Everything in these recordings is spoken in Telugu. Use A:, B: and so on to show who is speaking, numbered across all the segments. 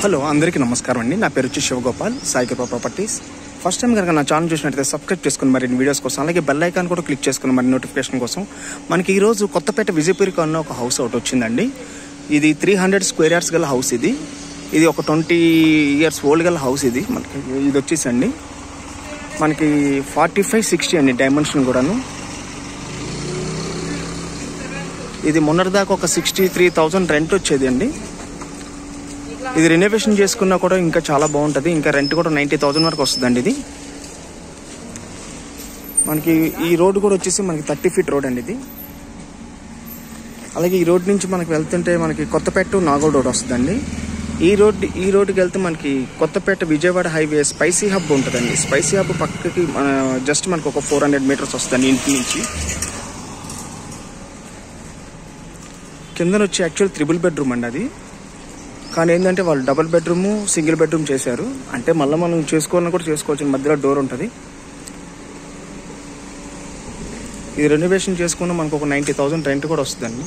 A: హలో అందరికీ నమస్కారం అండి. నా పేరు వచ్చి శివగోపాల్, సాయి కృపా ప్రాపర్టీస్. ఫస్ట్ టైం కనుక నా ఛానల్ చూసినట్లయితే సబ్స్క్రైబ్ చేసుకుని మరిన్ని వీడియోస్ కోసం, అలాగే బెల్ ఐకాన్ కూడా క్లిక్ చేసుకుని మరి నోటిఫికేషన్ కోసం. మనకి ఈరోజు కొత్తపేట విజయపురి కాలనీలో ఒక హౌస్ ఒకటి వచ్చిందండి. ఇది 300 స్క్వేర్ యార్డ్స్ గల హౌస్. ఇది ఒక 20 years ఓల్డ్ గల హౌస్. ఇది వచ్చేసండి మనకి 45-60 అండి డైమెన్షన్ కూడాను. ఇది మొన్నటిదాకా ఒక 63,000 రెంట్ వచ్చేది అండి. ఇది రెనోవేషన్ చేసుకున్నా కూడా ఇంకా చాలా బాగుంటుంది. ఇంకా రెంట్ కూడా 90,000 వరకు వస్తుందండి. ఇది మనకి ఈ రోడ్ కూడా వచ్చేసి మనకి 30 feet రోడ్ అండి ఇది. అలాగే ఈ రోడ్ నుంచి మనకి వెళ్తుంటే మనకి కొత్తపేట నాగోల్ రోడ్ వస్తుందండి. ఈ రోడ్డుకి వెళ్తే మనకి Kothapeta Vijayawada highway spicy hub ఉంటుందండి. స్పైసీ హబ్ పక్కకి జస్ట్ మనకు ఒక 400 meters వస్తుందండి ఇంటి నుంచి. కిందన వచ్చి యాక్చువల్ 3 bedroom అండి అది. కానీ ఏంటంటే వాళ్ళు 2 bedroom, సింగిల్ బెడ్రూమ్ చేశారు. అంటే మళ్ళీ మనం చేసుకోవాలని కూడా చేసుకోవచ్చు. మధ్యలో డోర్ ఉంటుంది. ఇది రెనోవేషన్ చేసుకున్న మనకు ఒక 90,000 రెంట్ కూడా వస్తుందండి.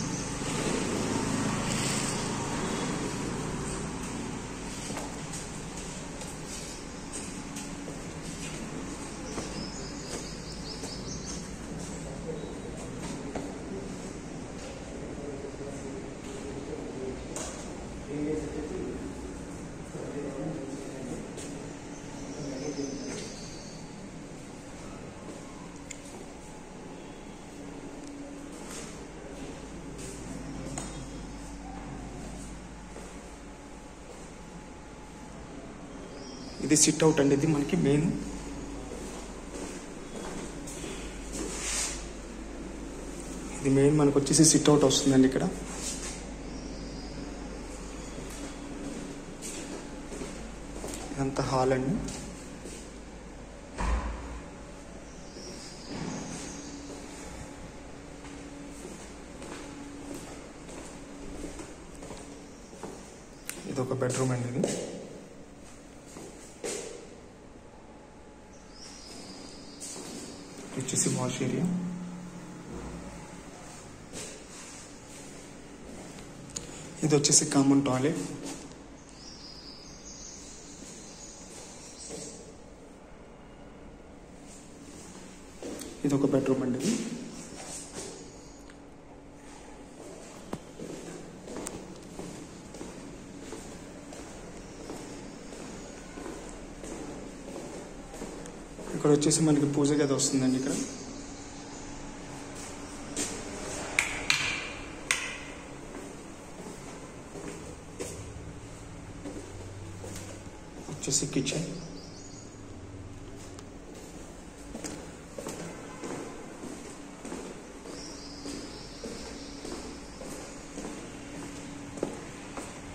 A: ఇది సిట్ అవుట్ అండి. ఇది మనకి మెయిన్. మనకు వచ్చేసి సిట్ అవుట్ వస్తుందండి. ఇక్కడ ఇదంతా హాల్ అండి. ఇది ఒక బెడ్రూమ్ అండి. ఇది వచ్చేసి వాష్ ఏరియా. ఇది వచ్చేసి కామన్ టాయిలెట్. ఇది ఒక బెడ్రూమ్ అండి. ఇది ఇక్కడ వచ్చేసి మనకి పూజ గది వస్తుందండి. ఇక్కడ వచ్చేసి కిచెన్.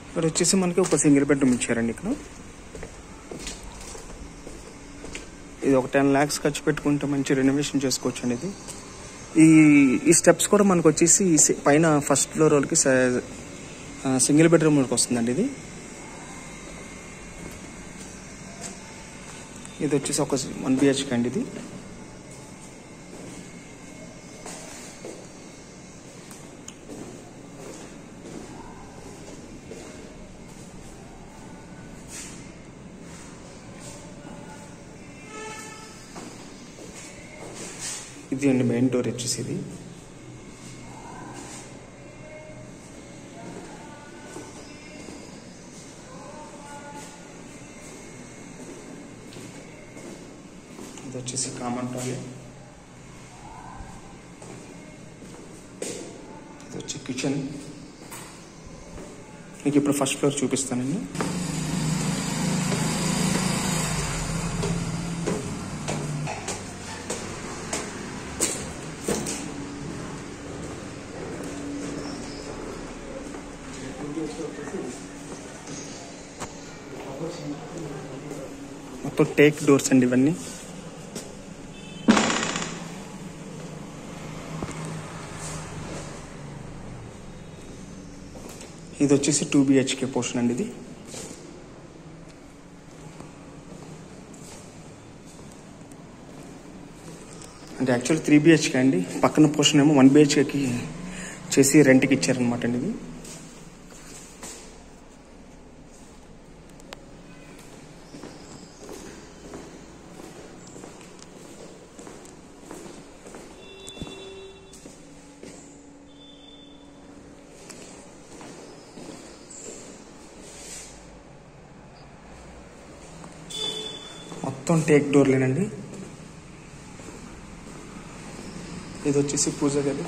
A: ఇక్కడ వచ్చేసి మనకి ఒక సింగిల్ బెడ్రూమ్ ఇచ్చారండి. ఇక్కడ ఇది ఒక 10 lakhs ఖర్చు పెట్టుకుంటే మంచి రెనోవేషన్ చేసుకోవచ్చు అండి. ఇది ఈ స్టెప్స్ కూడా మనకు వచ్చేసి పైన ఫస్ట్ ఫ్లోర్ వాళ్ళకి సింగిల్ బెడ్రూమ్ వరకు వస్తుందండి. ఇది వచ్చేసి ఒక 1 BHK అండి. ఇది అండి మెయిన్ డోర్ వచ్చేసి. ఇది వచ్చేసి కామన్ టాయిలెట్. ఇది వచ్చి కిచెన్. మీకు ఇప్పుడు ఫస్ట్ ఫ్లోర్ చూపిస్తానండి. మొత్తం టేక్ డోర్స్ అండి ఇవన్నీ. ఇది వచ్చేసి 2 BHK పోర్షన్ అండి. ఇది అంటే యాక్చువల్ 3 BHK అండి. పక్కన పోర్షన్ ఏమో 1 BHKకి చేసి రెంట్కి ఇచ్చారనమాట అండి. ఇది మొత్తం టేక్ డోర్లేనండి. ఇది వచ్చేసి పూజ గది.